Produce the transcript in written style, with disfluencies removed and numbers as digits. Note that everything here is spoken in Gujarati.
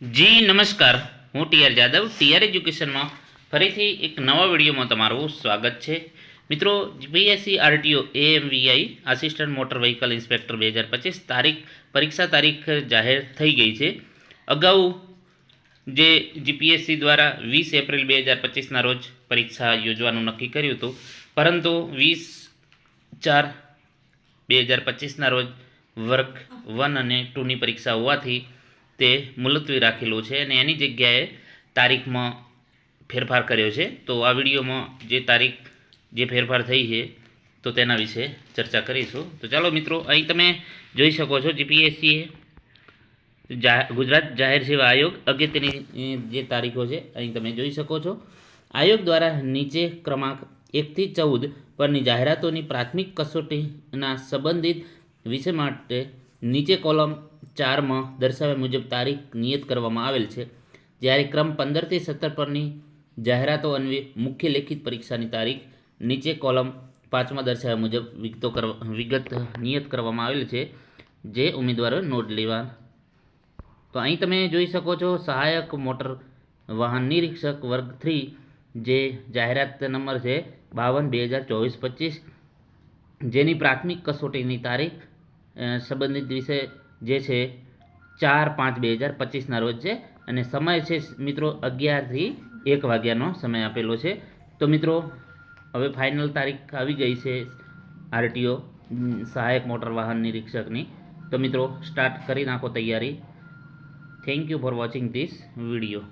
જી નમસ્કાર, હું ટીઆર જાદવ ટીઆર એજ્યુકેશનમાં ફરીથી એક નવા વિડીયોમાં તમારું સ્વાગત છે. મિત્રો, GPSC RTO AMVI assistant motor vehicle inspector 2025 પરીક્ષા તારીખ જાહેર થઈ ગઈ છે. અગાઉ જે જીપીએસસી દ્વારા 20 એપ્રિલ 2025ના રોજ પરીક્ષા યોજવાનું નક્કી કર્યું હતું, પરંતુ 20/4/2025ના રોજ વર્ગ 1 અને 2ની પરીક્ષા હોવાથી તે મુલતવી રાખેલું છે અને એની જગ્યાએ તારીખમાં ફેરફાર કર્યો છે. તો આ વિડીયોમાં જે ફેરફાર થઈ છે તો તેના વિશે ચર્ચા કરીશું. તો ચાલો મિત્રો, અહીં તમે જોઈ શકો છો જીપીએસસીએ ગુજરાત જાહેર સેવા આયોગ અગત્યની જે તારીખો છે અહીં તમે જોઈ શકો છો. આયોગ દ્વારા નીચે ક્રમાંક 1 થી 14 પરની જાહેરાતોની પ્રાથમિક કસોટીના સંબંધિત વિષય માટે નીચે કોલમ 4માં દર્શાવ્યા મુજબ તારીખ નિયત કરવામાં આવેલ છે. જ્યારે ક્રમ 15 થી 17 પરની જાહેરાતો અન્વયે મુખ્ય લેખિત પરીક્ષાની તારીખ નીચે કોલમ 5માં દર્શાવ્યા મુજબ વિગત નિયત કરવામાં આવેલ છે, જે ઉમેદવારોએ નોંધ લેવા. તો અહીં તમે જોઈ શકો છો સહાયક મોટર વાહન નિરીક્ષક વર્ગ 3, જે જાહેરાત નંબર છે 52/2024-25, જેની પ્રાથમિક કસોટીની તારીખ સંબંધિત વિષય જે છે 4/5/2025ના રોજ છે અને સમય છે મિત્રો 11 થી 1 વાગ્યાનો સમય આપેલો છે. તો મિત્રો, હવે ફાઇનલ તારીખ આવી ગઈ છે આરટીઓ સહાયક મોટર વાહન નિરીક્ષકની. તો મિત્રો, સ્ટાર્ટ કરી નાખો તૈયારી. Thank you for watching this video.